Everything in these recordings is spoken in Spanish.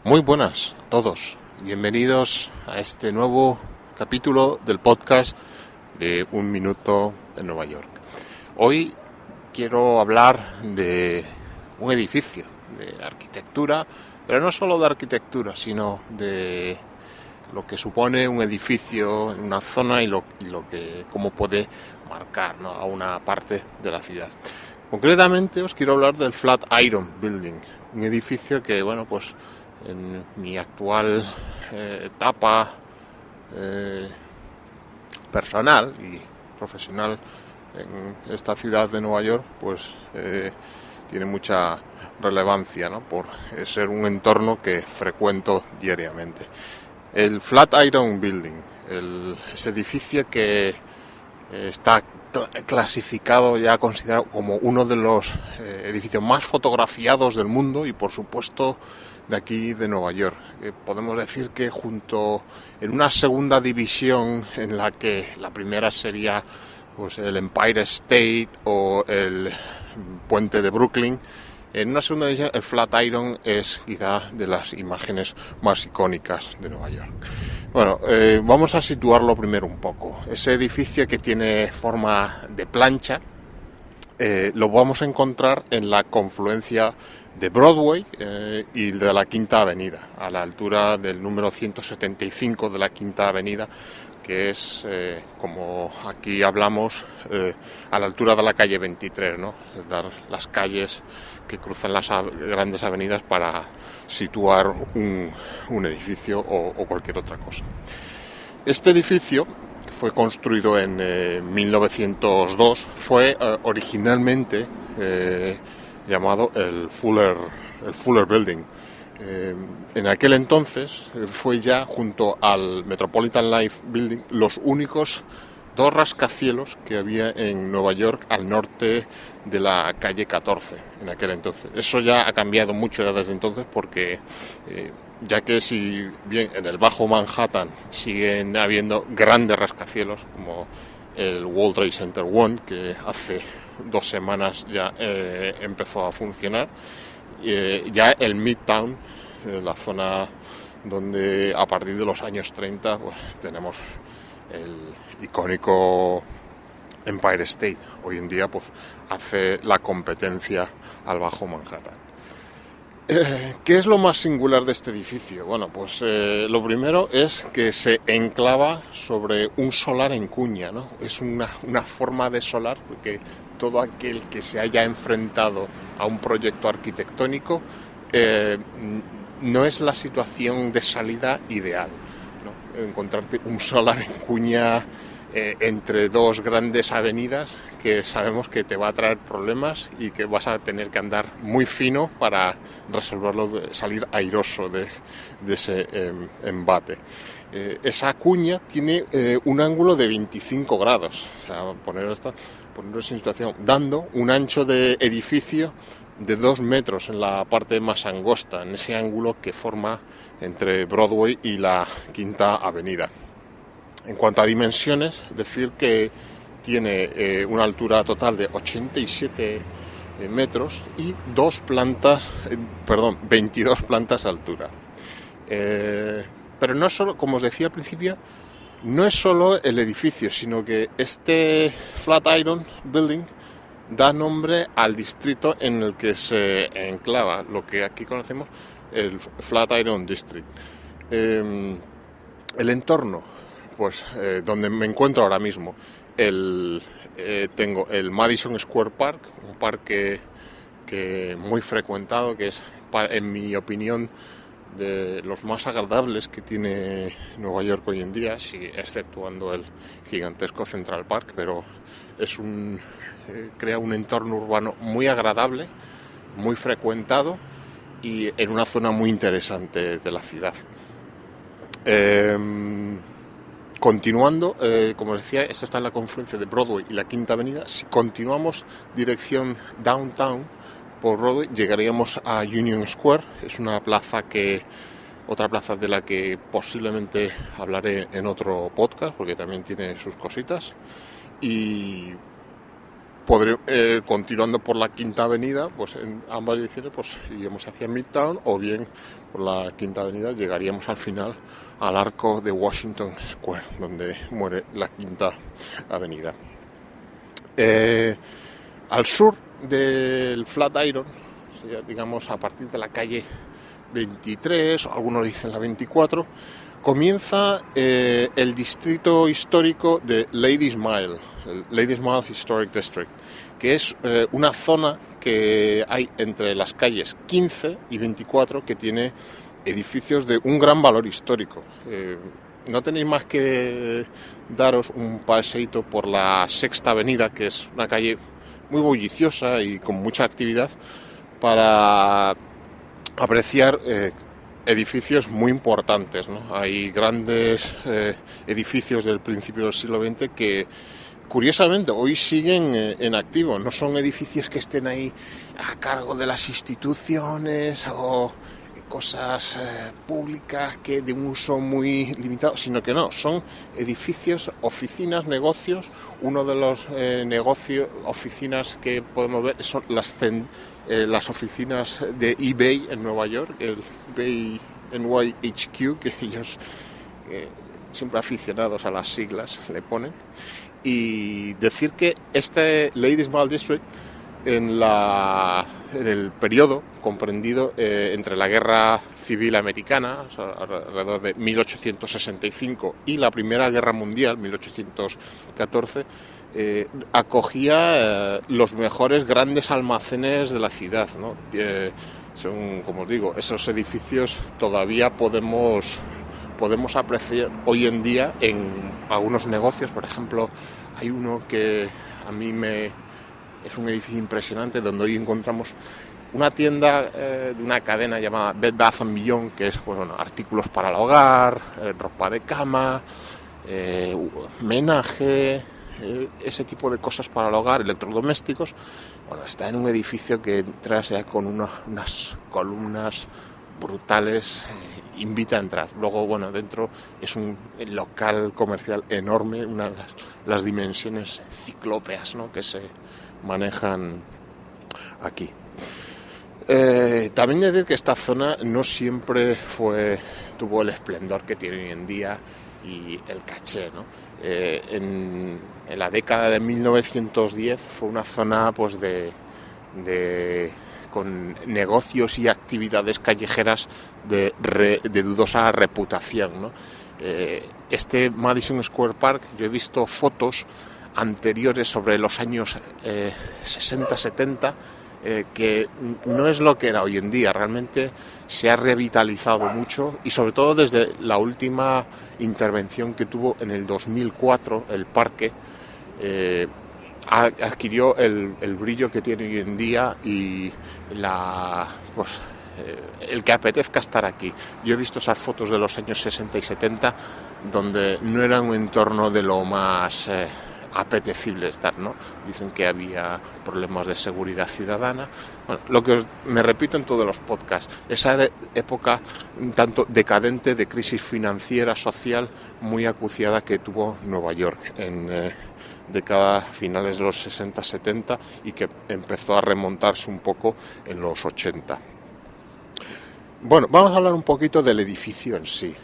Muy buenas a todos, bienvenidos a este nuevo capítulo del podcast de Un Minuto en Nueva York. Hoy quiero hablar de un edificio, de arquitectura, pero no solo de arquitectura, sino de lo que supone un edificio en una zona y lo que cómo puede marcar, ¿no?, a una parte de la ciudad. Concretamente os quiero hablar del Flatiron Building, un edificio que, pues en mi actual etapa personal y profesional en esta ciudad de Nueva York, tiene mucha relevancia, ¿no?, por ser un entorno que frecuento diariamente. El Flatiron Building, ese edificio que está clasificado, ya considerado como uno de los edificios más fotografiados del mundo y por supuesto de aquí de Nueva York. Podemos decir que junto en una segunda división en la que la primera sería el Empire State o el puente de Brooklyn, en una segunda división el Flatiron es quizá de las imágenes más icónicas de Nueva York. Vamos a situarlo primero un poco. Ese edificio que tiene forma de plancha lo vamos a encontrar en la confluencia de Broadway y de la Quinta Avenida, a la altura del número 175 de la Quinta Avenida, que es, como aquí hablamos, a la altura de la calle 23, ¿no? Es dar las calles que cruzan las grandes avenidas para situar un edificio o cualquier otra cosa. Este edificio fue construido en 1902, fue originalmente llamado el Fuller Building. En aquel entonces fue ya, junto al Metropolitan Life Building, los únicos dos rascacielos que había en Nueva York al norte de la calle 14 en aquel entonces. Eso ya ha cambiado mucho desde entonces, porque ya que si bien en el Bajo Manhattan siguen habiendo grandes rascacielos como el World Trade Center One, que hace 2 semanas ya empezó a funcionar, ya el Midtown, la zona donde a partir de los años 30 tenemos el icónico Empire State. Hoy en día hace la competencia al Bajo Manhattan. ¿Qué es lo más singular de este edificio? Lo primero es que se enclava sobre un solar en cuña, ¿no? Es una forma de solar, porque todo aquel que se haya enfrentado a un proyecto arquitectónico no es la situación de salida ideal, ¿no? Encontrarte un solar en cuña entre dos grandes avenidas, que sabemos que te va a traer problemas y que vas a tener que andar muy fino para resolverlo, salir airoso de ese embate. Esa cuña tiene un ángulo de 25 grados, o sea, poneros en situación, dando un ancho de edificio de 2 metros en la parte más angosta, en ese ángulo que forma entre Broadway y la Quinta Avenida. En cuanto a dimensiones, decir que tiene una altura total de 87 metros y 22 plantas de altura. Pero no solo, como os decía al principio, no es solo el edificio, sino que este Flatiron Building da nombre al distrito en el que se enclava, lo que aquí conocemos el Flatiron District. El entorno, donde me encuentro ahora mismo, tengo el Madison Square Park, un parque que muy frecuentado, que es, en mi opinión, de los más agradables que tiene Nueva York hoy en día, exceptuando el gigantesco Central Park, pero crea un entorno urbano muy agradable, muy frecuentado y en una zona muy interesante de la ciudad. Continuando, como decía, esto está en la confluencia de Broadway y la Quinta Avenida. Si continuamos dirección downtown por Broadway, llegaríamos a Union Square. Es otra plaza de la que posiblemente hablaré en otro podcast, porque también tiene sus cositas. Y continuando por la Quinta Avenida, pues en ambas direcciones pues iríamos hacia Midtown, o bien por la Quinta Avenida llegaríamos al final al arco de Washington Square, donde muere la Quinta Avenida. Al sur del Flatiron, digamos a partir de la calle 23, o algunos dicen la 24, comienza el distrito histórico de Ladies Mile, el Ladies Mile Historic District, que es una zona que hay entre las calles 15 y 24 que tiene edificios de un gran valor histórico. No tenéis más que daros un paseíto por la Sexta Avenida, que es una calle muy bulliciosa y con mucha actividad, para apreciar edificios muy importantes, ¿no? Hay grandes edificios del principio del siglo XX que, curiosamente, hoy siguen en activo. No son edificios que estén ahí a cargo de las instituciones o cosas públicas que de un uso muy limitado, sino que no, son edificios, oficinas, negocios. Uno de los oficinas que podemos ver son las oficinas de eBay en Nueva York, el eBay NYHQ, que ellos siempre aficionados a las siglas le ponen. Y decir que este Ladies Mile District, en el periodo comprendido entre la Guerra Civil Americana, o sea, alrededor de 1865, y la Primera Guerra Mundial, 1814, acogía los mejores grandes almacenes de la ciudad, ¿no? Son, como os digo, esos edificios todavía podemos apreciar hoy en día en algunos negocios. Por ejemplo, hay uno que a mí es un edificio impresionante, donde hoy encontramos una tienda de una cadena llamada Bed Bath & Beyond, que es artículos para el hogar, ropa de cama, menaje, ese tipo de cosas para el hogar, electrodomésticos. Bueno, está en un edificio que entras ya con unas columnas brutales, invita a entrar. Luego, dentro es un local comercial enorme, las dimensiones ciclópeas, ¿no?, que se manejan aquí. También decir que esta zona no siempre tuvo el esplendor que tiene hoy en día y el caché, ¿no? En la década de 1910 fue una zona pues con negocios y actividades callejeras de dudosa reputación, ¿no? Este Madison Square Park, yo he visto fotos anteriores sobre los años 60-70, que no es lo que era hoy en día. Realmente se ha revitalizado mucho, y sobre todo desde la última intervención que tuvo en el 2004 el parque, adquirió el brillo que tiene hoy en día y el que apetezca estar aquí. Yo he visto esas fotos de los años 60 y 70 donde no era un entorno de lo más apetecible estar, ¿no? Dicen que había problemas de seguridad ciudadana. Bueno, lo que me repito en todos los podcasts, esa época un tanto decadente de crisis financiera, social, muy acuciada que tuvo Nueva York en décadas finales de los 60-70 y que empezó a remontarse un poco en los 80. Bueno, vamos a hablar un poquito del edificio en sí,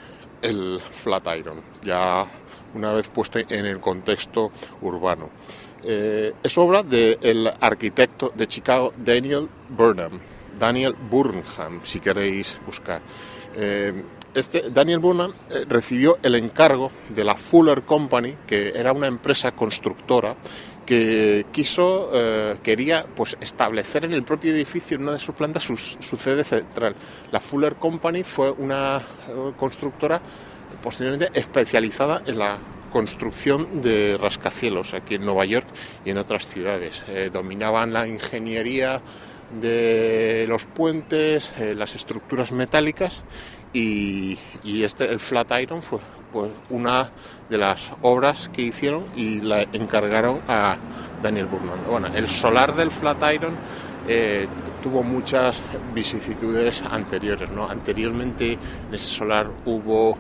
el Flatiron, ya una vez puesto en el contexto urbano. Es obra del arquitecto de Chicago, Daniel Burnham, si queréis buscar. Daniel Burnham recibió el encargo de la Fuller Company, que era una empresa constructora que quería pues establecer en el propio edificio, en una de sus plantas, su sede central. La Fuller Company fue una constructora posteriormente especializada en la construcción de rascacielos aquí en Nueva York y en otras ciudades. Dominaban la ingeniería de los puentes, las estructuras metálicas, y el Flatiron fue pues una de las obras que hicieron y la encargaron a Daniel Burnham. Bueno, el solar del Flatiron tuvo muchas vicisitudes anteriores, ¿no? Anteriormente en ese solar hubo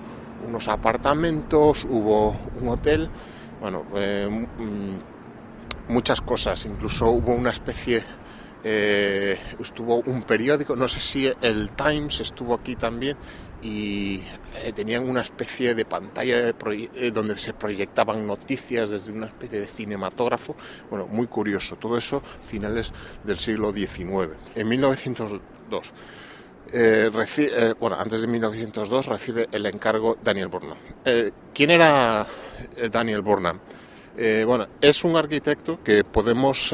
unos apartamentos, hubo un hotel. Bueno, muchas cosas, incluso hubo una especie, estuvo un periódico, no sé si el Times estuvo aquí también, y tenían una especie de pantalla donde se proyectaban noticias desde una especie de cinematógrafo. Bueno, muy curioso, todo eso finales del siglo XIX. En 1902, antes de 1902 recibe el encargo Daniel Burnham. ¿Quién era Daniel Burnham? Es un arquitecto que podemos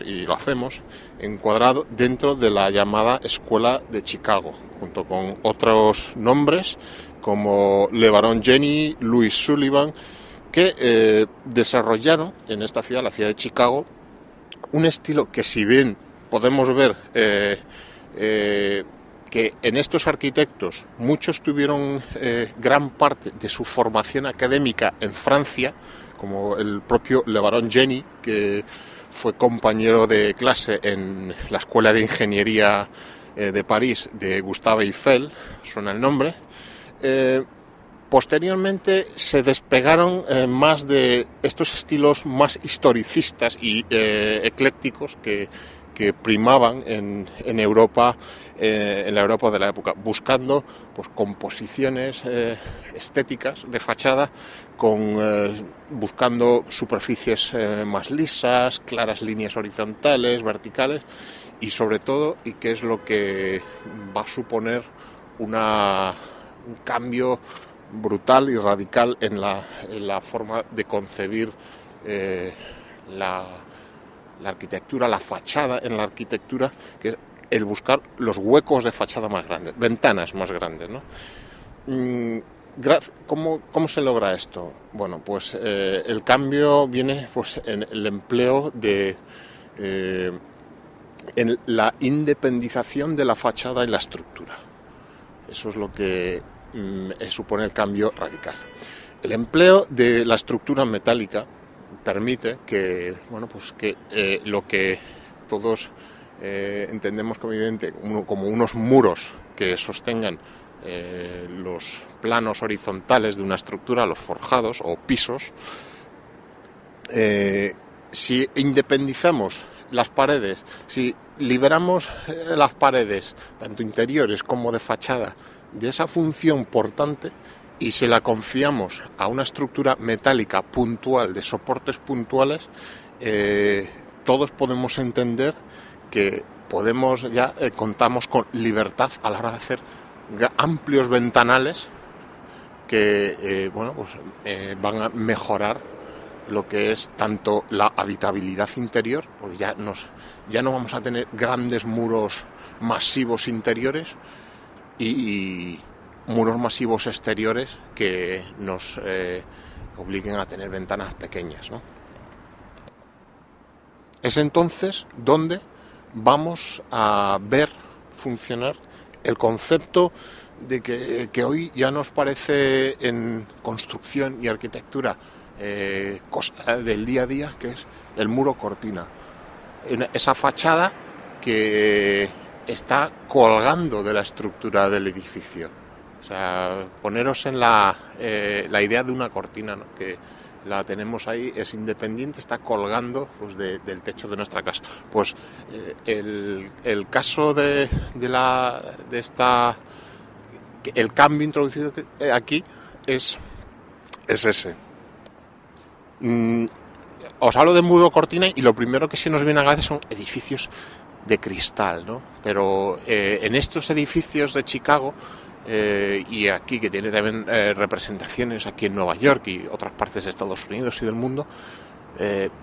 y lo hacemos encuadrado dentro de la llamada Escuela de Chicago, junto con otros nombres como Le Baron Jenny, Louis Sullivan, que desarrollaron en esta ciudad, la ciudad de Chicago, un estilo que, si bien podemos ver que en estos arquitectos muchos tuvieron gran parte de su formación académica en Francia, como el propio Le Baron Jenny, que fue compañero de clase en la Escuela de Ingeniería de París de Gustave Eiffel, suena el nombre. Posteriormente se despegaron más de estos estilos más historicistas y eclécticos que primaban en Europa, en la Europa de la época, buscando pues composiciones estéticas de fachada, buscando superficies más lisas, claras líneas horizontales, verticales, y sobre todo, y que es lo que va a suponer un cambio brutal y radical en la forma de concebir la arquitectura, la fachada en la arquitectura, que es el buscar los huecos de fachada más grandes, ventanas más grandes, ¿no? ¿Cómo se logra esto? Bueno, pues el cambio viene pues en el empleo en la independización de la fachada y la estructura. Eso es lo que supone el cambio radical. El empleo de la estructura metálica permite que, lo que todos entendemos como evidente, como unos muros que sostengan los planos horizontales de una estructura, los forjados o pisos. Si independizamos las paredes, si liberamos las paredes, tanto interiores como de fachada, de esa función portante, y se la confiamos a una estructura metálica puntual, de soportes puntuales, todos podemos entender que contamos con libertad a la hora de hacer amplios ventanales que van a mejorar lo que es tanto la habitabilidad interior, porque ya no vamos a tener grandes muros masivos interiores y muros masivos exteriores que nos obliguen a tener ventanas pequeñas, ¿no? Es entonces donde vamos a ver funcionar el concepto de que hoy ya nos parece en construcción y arquitectura cosa del día a día, que es el muro cortina. Esa fachada que está colgando de la estructura del edificio. O sea, poneros en la idea de una cortina, ¿no? Que la tenemos ahí, es independiente, está colgando pues, del techo de nuestra casa. Pues el caso de el cambio introducido aquí es ese. Os hablo de muro cortina y lo primero que se nos viene a la cabeza son edificios de cristal, ¿no? Pero en estos edificios de Chicago y aquí, que tiene también representaciones aquí en Nueva York y otras partes de Estados Unidos y del mundo,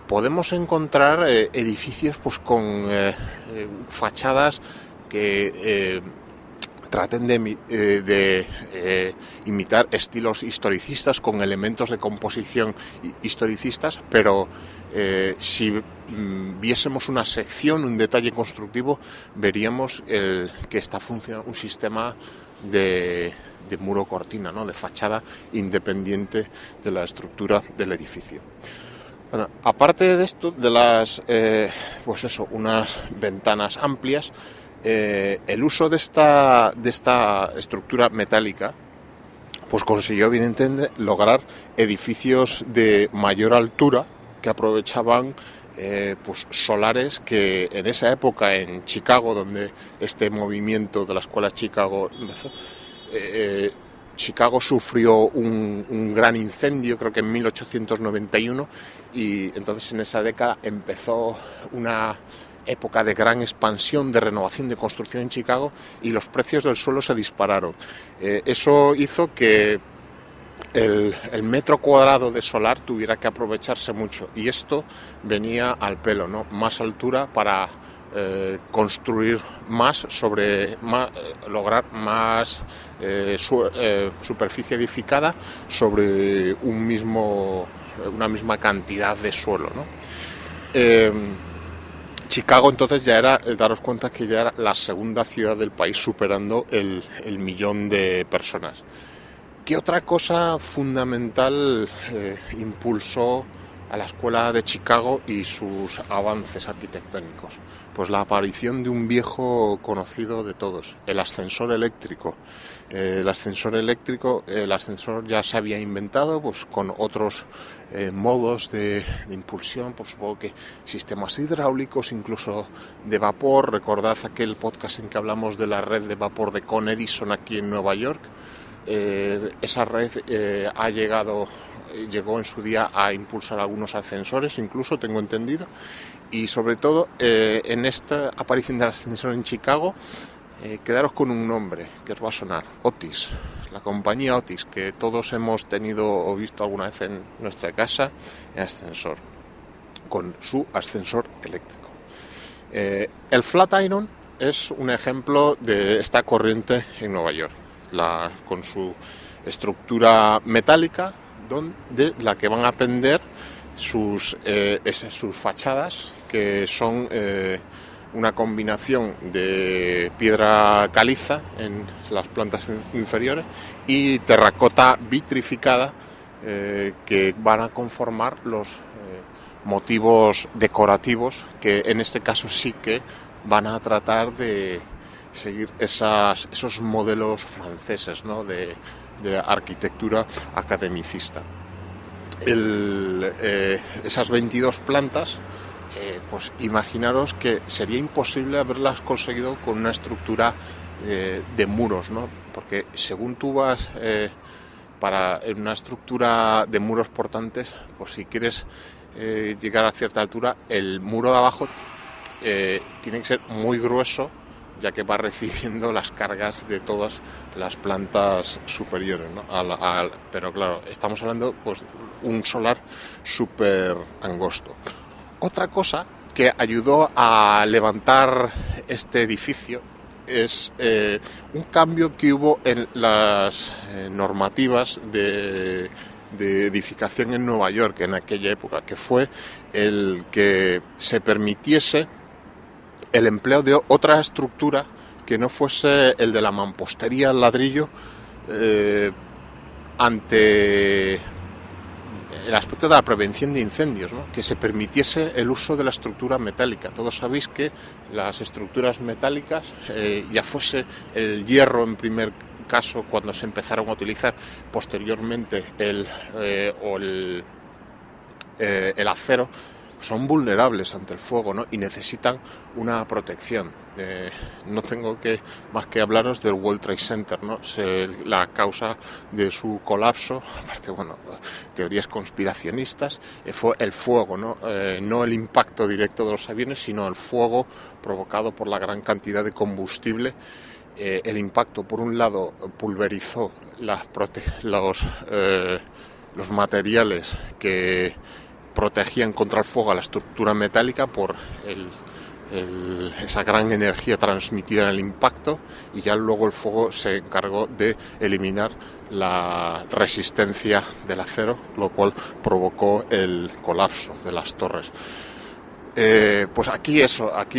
podemos encontrar edificios pues con fachadas que traten de imitar estilos historicistas con elementos de composición historicistas, pero si viésemos una sección, un detalle constructivo, veríamos que está funcionando un sistema de muro cortina, ¿no? De fachada independiente de la estructura del edificio. Bueno, aparte de esto, de las unas ventanas amplias, el uso de esta estructura metálica pues consiguió evidentemente lograr edificios de mayor altura que aprovechaban pues solares que en esa época en Chicago, donde este movimiento de la escuela Chicago empezó, Chicago sufrió un gran incendio, creo que en 1891, y entonces en esa década empezó una época de gran expansión, de renovación, de construcción en Chicago, y los precios del suelo se dispararon. Eso hizo que el metro cuadrado de solar tuviera que aprovecharse mucho, y esto venía al pelo, ¿no? Más altura para construir más lograr más superficie edificada sobre una misma cantidad de suelo, ¿no? Chicago entonces ya era, daros cuenta que ya era la segunda ciudad del país, superando el 1.000.000 de personas. ¿Qué otra cosa fundamental impulsó a la escuela de Chicago y sus avances arquitectónicos? Pues la aparición de un viejo conocido de todos, el ascensor eléctrico. El ascensor ya se había inventado pues con otros modos de impulsión, pues supongo que sistemas hidráulicos, incluso de vapor. Recordad aquel podcast en que hablamos de la red de vapor de Con Edison aquí en Nueva York. Esa red llegó en su día a impulsar algunos ascensores, incluso tengo entendido, y sobre todo en esta aparición del ascensor en Chicago, quedaros con un nombre que os va a sonar: Otis, la compañía Otis, que todos hemos tenido o visto alguna vez en nuestra casa, en ascensor, con su ascensor eléctrico. El Flatiron es un ejemplo de esta corriente en Nueva York, con su estructura metálica, de la que van a pender sus fachadas, que son una combinación de piedra caliza en las plantas inferiores y terracota vitrificada, que van a conformar los motivos decorativos, que en este caso sí que van a tratar de seguir esos modelos franceses, ¿no?, de arquitectura academicista. Esas 22 plantas, pues imaginaros que sería imposible haberlas conseguido con una estructura de muros, ¿no? Porque según tú vas para una estructura de muros portantes, pues si quieres llegar a cierta altura, el muro de abajo tiene que ser muy grueso, ya que va recibiendo las cargas de todas las plantas superiores, ¿no? Pero claro, estamos hablando pues un solar súper angosto. Otra cosa que ayudó a levantar este edificio es un cambio que hubo en las normativas de edificación en Nueva York en aquella época, que fue el que se permitiese el empleo de otra estructura que no fuese el de la mampostería al ladrillo, ante el aspecto de la prevención de incendios, ¿no? Que se permitiese el uso de la estructura metálica. Todos sabéis que las estructuras metálicas, ya fuese el hierro en primer caso cuando se empezaron a utilizar, posteriormente el acero, son vulnerables ante el fuego, ¿no? Y necesitan una protección. No tengo más que hablaros del World Trade Center, ¿no? La causa de su colapso, aparte, bueno, teorías conspiracionistas, fue el fuego, ¿no? No el impacto directo de los aviones, sino el fuego provocado por la gran cantidad de combustible. El impacto, por un lado, pulverizó los materiales que protegían contra el fuego a la estructura metálica por esa gran energía transmitida en el impacto, y ya luego el fuego se encargó de eliminar la resistencia del acero, lo cual provocó el colapso de las torres. Pues aquí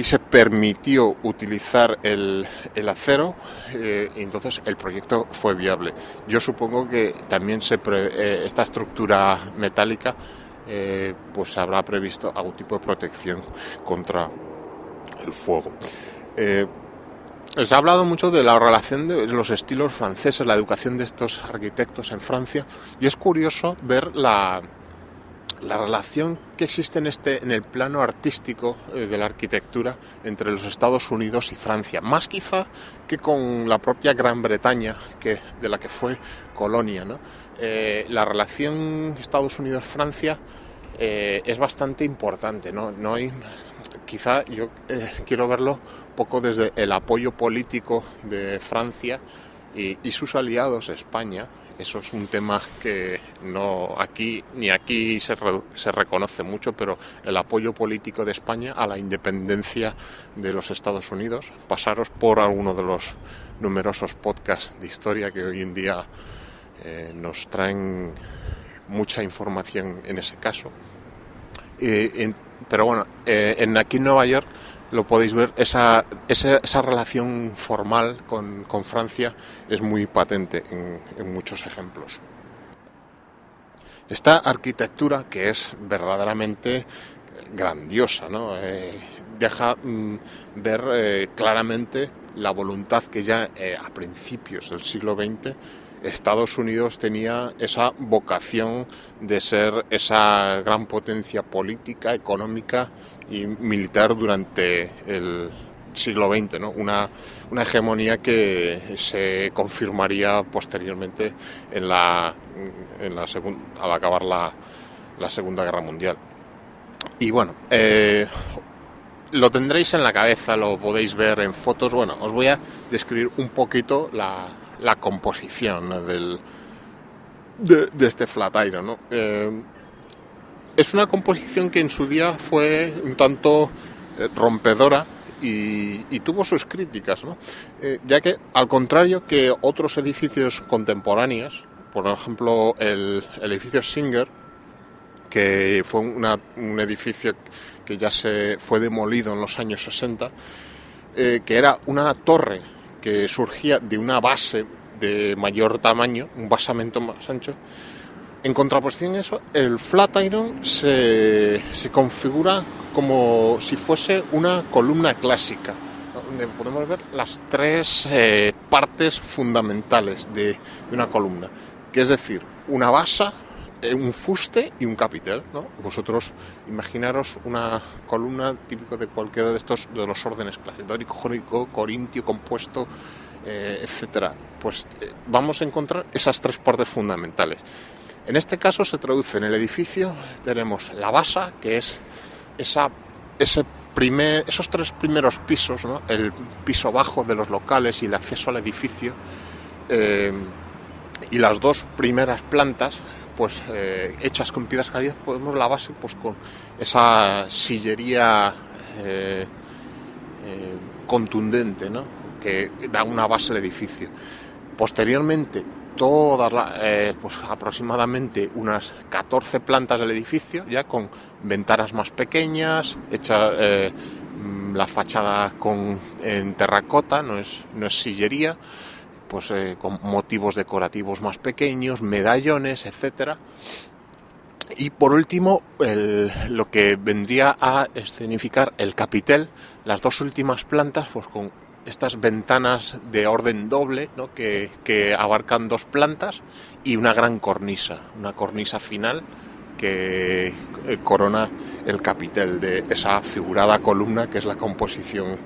se permitió utilizar el acero, y entonces el proyecto fue viable. Yo supongo que también esta estructura metálica pues habrá previsto algún tipo de protección contra el fuego. Se ha hablado mucho de la relación de los estilos franceses, la educación de estos arquitectos en Francia, y es curioso ver la relación que existe en el plano artístico de la arquitectura entre los Estados Unidos y Francia, más quizá que con la propia Gran Bretaña, de la que fue colonia, ¿no? La relación Estados Unidos-Francia es bastante importante, ¿no? No hay, quizá yo quiero verlo un poco desde el apoyo político de Francia y sus aliados, España. Eso es un tema que no aquí se reconoce mucho, pero el apoyo político de España a la independencia de los Estados Unidos. Pasaros por alguno de los numerosos podcasts de historia que hoy en día nos traen mucha información en ese caso. Pero bueno, aquí en Nueva York lo podéis ver, esa relación formal con Francia es muy patente en muchos ejemplos. Esta arquitectura, que es verdaderamente grandiosa, ¿no? Deja ver claramente la voluntad que ya a principios del siglo XX Estados Unidos tenía esa vocación de ser esa gran potencia política, económica y militar durante el siglo XX, ¿no? Una hegemonía que se confirmaría posteriormente al acabar la Segunda Guerra Mundial. Y bueno, lo tendréis en la cabeza, lo podéis ver en fotos. Bueno, os voy a describir un poquito la composición, ¿no? de este Flatiron, ¿no? Es una composición que en su día fue un tanto rompedora y tuvo sus críticas, ¿no? Ya que, al contrario que otros edificios contemporáneos, por ejemplo el edificio Singer, que fue un edificio que ya fue demolido en los años 60, que era una torre que surgía de una base de mayor tamaño, un basamento más ancho. En contraposición a eso, el Flatiron se configura como si fuese una columna clásica, donde podemos ver las tres partes fundamentales de una columna, que es decir, una base, un fuste y un capitel, ¿no? Vosotros imaginaros una columna típico de cualquiera de los órdenes clásicos, dórico, jónico, corintio, compuesto, etcétera. Pues vamos a encontrar esas tres partes fundamentales. En este caso se traduce en el edificio, tenemos la base, que es esos tres primeros pisos, ¿no? El piso bajo de los locales y el acceso al edificio, y las dos primeras plantas, pues hechas con piedras calizas. Podemos la base pues con esa sillería contundente, ¿no? Que da una base al edificio. Posteriormente, pues aproximadamente unas 14 plantas del edificio, ya con ventanas más pequeñas, hecha la fachada en terracota, no es sillería, pues con motivos decorativos más pequeños, medallones, etcétera. Y por último, lo que vendría a escenificar el capitel, las dos últimas plantas, pues con estas ventanas de orden doble, ¿no? que abarcan dos plantas, y una gran cornisa final que corona el capitel de esa figurada columna que es la composición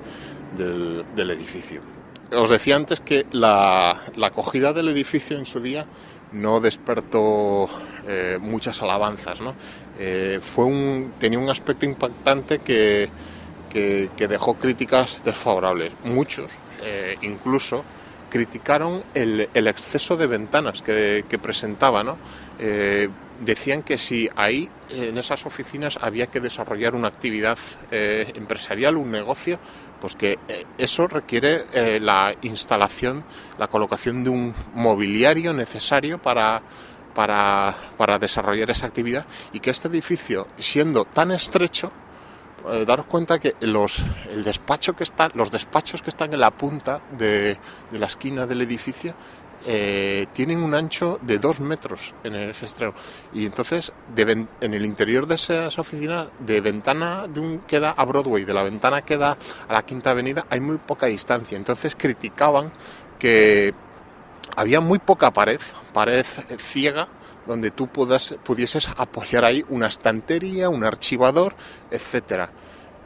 del edificio. Os decía antes que la acogida del edificio en su día no despertó muchas alabanzas, ¿no? Tenía un aspecto impactante que dejó críticas desfavorables. Muchos incluso criticaron el exceso de ventanas que presentaba, ¿no? Decían que si ahí, en esas oficinas, había que desarrollar una actividad empresarial, un negocio, pues que eso requiere la instalación, la colocación de un mobiliario necesario para desarrollar esa actividad, y que este edificio, siendo tan estrecho, daros cuenta que los despachos que están en la punta de la esquina del edificio tienen un ancho de 2 metros en ese extremo, y entonces en el interior de esas oficinas, de ventana que da a Broadway, de la ventana que da a la Quinta Avenida, hay muy poca distancia. Entonces criticaban que había muy poca pared ciega donde tú pudieses apoyar ahí una estantería, un archivador, etcétera.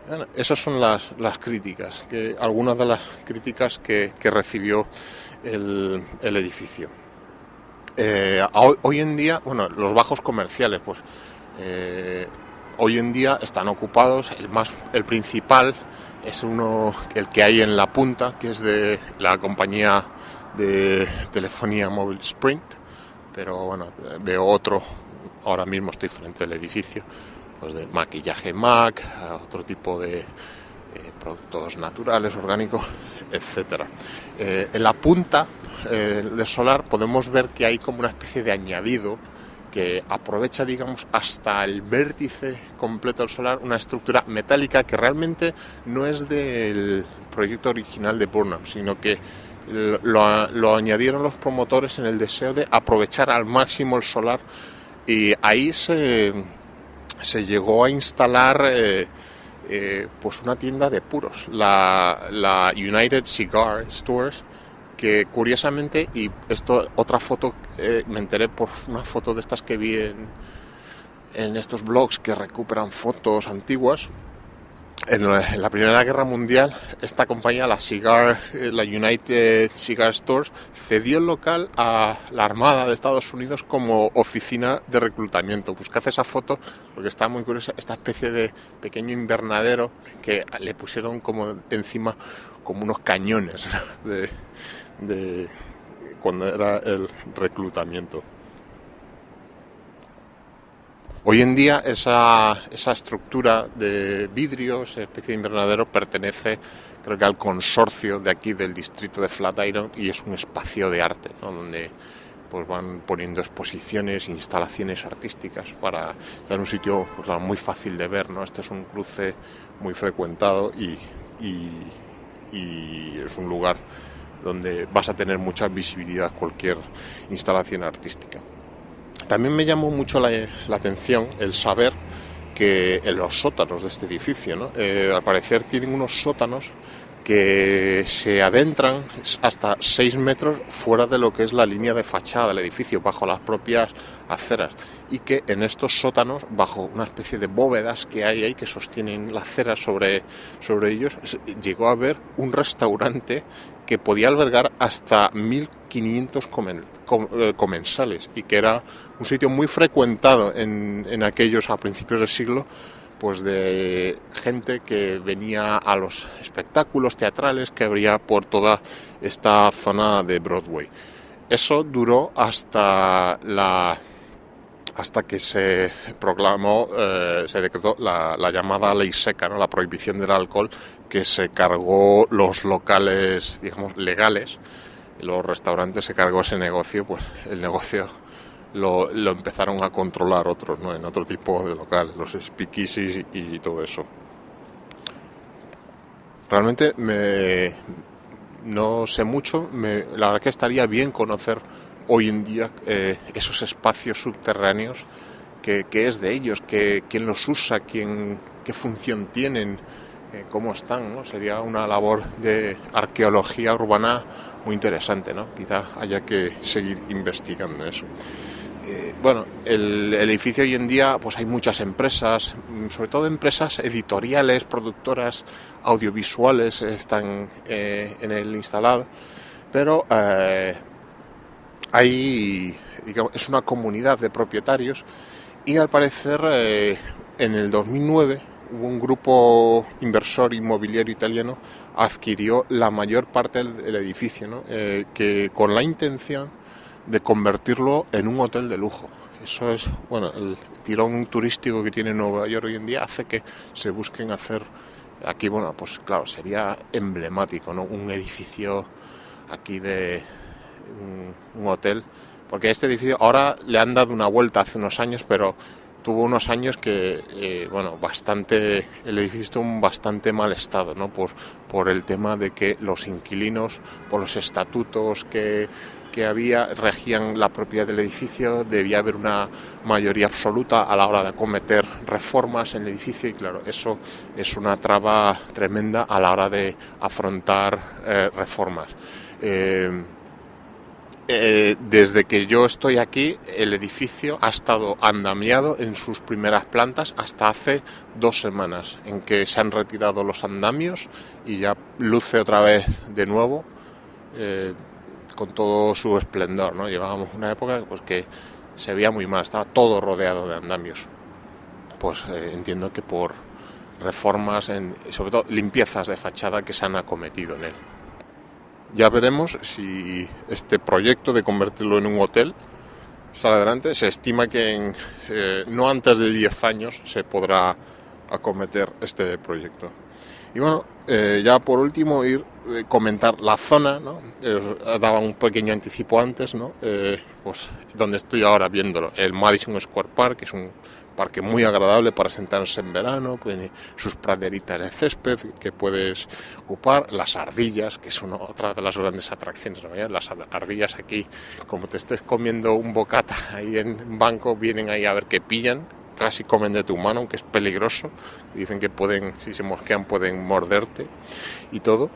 Bueno, esas son las críticas, algunas de las críticas que recibió el edificio. Hoy en día, bueno, los bajos comerciales, pues hoy en día están ocupados. El principal es el que hay en la punta, que es de la compañía de telefonía móvil Sprint, pero bueno, veo otro, ahora mismo estoy frente al edificio, pues de maquillaje MAC, otro tipo de productos naturales, orgánicos, etcétera. En la punta del solar podemos ver que hay como una especie de añadido que aprovecha, digamos, hasta el vértice completo del solar, una estructura metálica que realmente no es del proyecto original de Burnham, sino que lo añadieron los promotores en el deseo de aprovechar al máximo el solar, y ahí se llegó a instalar pues una tienda de puros, la United Cigar Stores, que curiosamente, y esto otra foto, me enteré por una foto de estas que vi en estos blogs que recuperan fotos antiguas. En la Primera Guerra Mundial, esta compañía, la United Cigar Stores, cedió el local a la Armada de Estados Unidos como oficina de reclutamiento. Buscad esa foto porque está muy curiosa, esta especie de pequeño invernadero que le pusieron como encima como unos cañones de cuando era el reclutamiento. Hoy en día esa estructura de vidrio, esa especie de invernadero, pertenece, creo que, al consorcio de aquí del distrito de Flatiron, y es un espacio de arte, ¿no?, donde pues van poniendo exposiciones, instalaciones artísticas para estar en un sitio, pues, muy fácil de ver, ¿no? Este es un cruce muy frecuentado y es un lugar donde vas a tener mucha visibilidad cualquier instalación artística. También me llamó mucho la atención el saber que en los sótanos de este edificio, ¿no?, al parecer tienen unos sótanos que se adentran hasta 6 metros fuera de lo que es la línea de fachada del edificio, bajo las propias aceras, y que en estos sótanos, bajo una especie de bóvedas que hay ahí que sostienen la acera sobre ellos, llegó a haber un restaurante que podía albergar hasta 1.500 comensales, y que era un sitio muy frecuentado en aquellos, a principios del siglo, pues de gente que venía a los espectáculos teatrales que habría por toda esta zona de Broadway. Eso duró hasta que se proclamó, se decretó la llamada ley seca, ¿no?, la prohibición del alcohol, que se cargó los locales, digamos, legales. Los restaurantes se cargó ese negocio, pues el negocio lo empezaron a controlar otros, ¿no?, en otro tipo de local, los speakeasies y todo eso. Realmente no sé mucho, la verdad que estaría bien conocer hoy en día esos espacios subterráneos, qué es de ellos, quién los usa, qué función tienen, cómo están, ¿no? Sería una labor de arqueología urbana muy interesante, ¿no? Quizá haya que seguir investigando eso. Bueno, el edificio hoy en día, pues hay muchas empresas, sobre todo empresas editoriales, productoras audiovisuales están en el instalado, pero digamos, es una comunidad de propietarios, y al parecer en el 2009 hubo un grupo inversor inmobiliario italiano adquirió la mayor parte del edificio, ¿no?, que con la intención de convertirlo en un hotel de lujo. Eso es, bueno, el tirón turístico que tiene Nueva York hoy en día hace que se busquen hacer aquí, bueno, pues claro, sería emblemático, ¿no?, un edificio aquí de un hotel, porque este edificio ahora le han dado una vuelta hace unos años, pero tuvo unos años que, el edificio estuvo en bastante mal estado, ¿no?, por el tema de que los inquilinos, por los estatutos que regían la propiedad del edificio, debía haber una mayoría absoluta a la hora de acometer reformas en el edificio, y claro, eso es una traba tremenda a la hora de afrontar reformas. desde que yo estoy aquí, el edificio ha estado andamiado en sus primeras plantas hasta hace 2 semanas, en que se han retirado los andamios y ya luce otra vez de nuevo con todo su esplendor, ¿no? Llevábamos una época pues, que se veía muy mal, estaba todo rodeado de andamios. Pues entiendo que por reformas, sobre todo limpiezas de fachada que se han acometido en él. Ya veremos si este proyecto de convertirlo en un hotel sale adelante. Se estima que no antes de 10 años se podrá acometer este proyecto. Y bueno, ya por último comentar la zona, ¿no? Os daba un pequeño anticipo antes, ¿no? Pues donde estoy ahora viéndolo, el Madison Square Park, que es un parque muy agradable para sentarse en verano, tiene sus praderitas de césped que puedes ocupar, las ardillas, que es otra de las grandes atracciones, ¿no? Las ardillas aquí, como te estés comiendo un bocata ahí en un banco, vienen ahí a ver qué pillan, casi comen de tu mano, aunque es peligroso, dicen que si se mosquean pueden morderte y todo.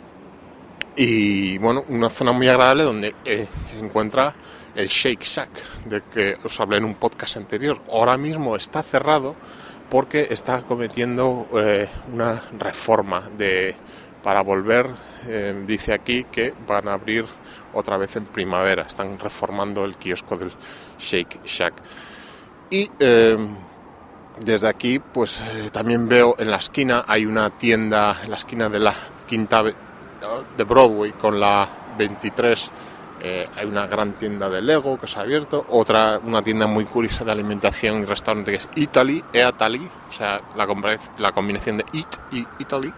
Y bueno, una zona muy agradable donde encuentra el Shake Shack, del que os hablé en un podcast anterior. Ahora mismo está cerrado porque está cometiendo una reforma para volver, dice aquí que van a abrir otra vez en primavera. Están reformando el kiosco del Shake Shack. Y desde aquí pues también veo en la esquina, hay una tienda, en la esquina de la quinta de Broadway con la 23, hay una gran tienda de Lego que se ha abierto, una tienda muy curiosa de alimentación y restaurante que es Eataly, o sea, la combinación de Eat y Italy,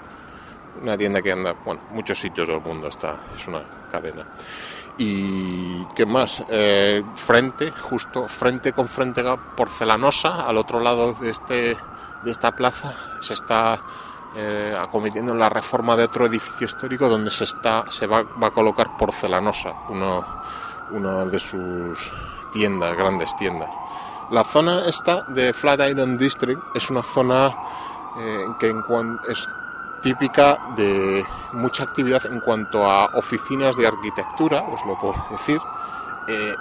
una tienda que anda, bueno, muchos sitios del mundo, es una cadena. Y qué más, justo frente con frente Porcelanosa, al otro lado de esta plaza se está acometiendo la reforma de otro edificio histórico donde se va a colocar Porcelanosa, una de sus grandes tiendas. La zona esta de Flatiron District es una zona que es típica de mucha actividad en cuanto a oficinas de arquitectura, os lo puedo decir,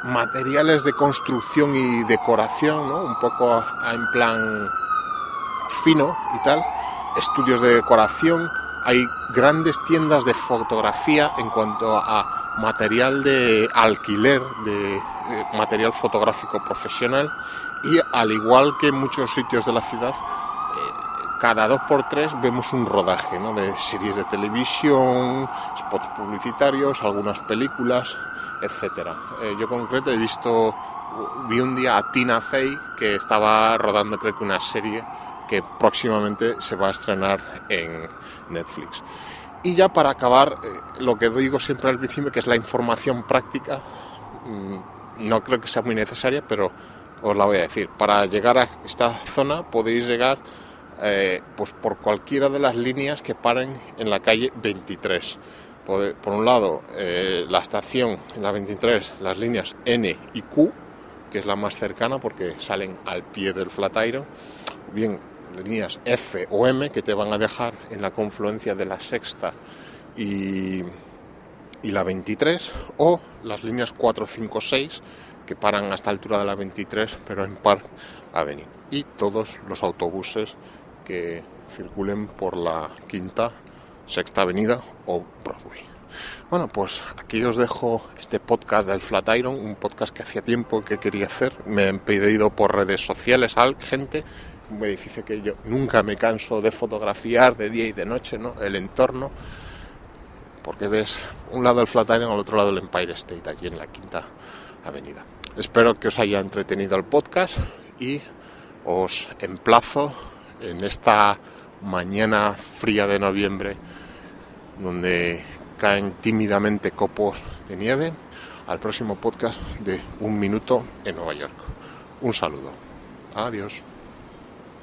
materiales de construcción y decoración, ¿no? Un poco en plan fino y tal, estudios de decoración, hay grandes tiendas de fotografía en cuanto a material de alquiler, de material fotográfico profesional, y al igual que en muchos sitios de la ciudad, cada 2x3 vemos un rodaje, ¿no? De series de televisión, spots publicitarios, algunas películas, etcétera. Yo en concreto vi un día a Tina Fey que estaba rodando, creo que una serie que próximamente se va a estrenar en Netflix. Y ya para acabar, lo que digo siempre al principio, que es la información práctica, no creo que sea muy necesaria, pero os la voy a decir. Para llegar a esta zona podéis llegar pues por cualquiera de las líneas que paren en la calle 23. Por un lado, la estación en la 23, las líneas N y Q, que es la más cercana porque salen al pie del Flatiron, bien líneas F o M, que te van a dejar en la confluencia de la Sexta y la 23, o las líneas 4, 5, 6, que paran hasta la altura de la 23, pero en Park Avenue, y todos los autobuses que circulen por la Quinta, Sexta Avenida o Broadway. Bueno, pues aquí os dejo este podcast del Flatiron, un podcast que hacía tiempo que quería hacer. Me han pedido por redes sociales gente, un edificio que yo nunca me canso de fotografiar de día y de noche, ¿no? El entorno, porque ves un lado el Flatiron, al otro lado el Empire State, allí en la Quinta Avenida. Espero que os haya entretenido el podcast y os emplazo en esta mañana fría de noviembre, donde caen tímidamente copos de nieve, al próximo podcast de Un Minuto en Nueva York. Un saludo. Adiós.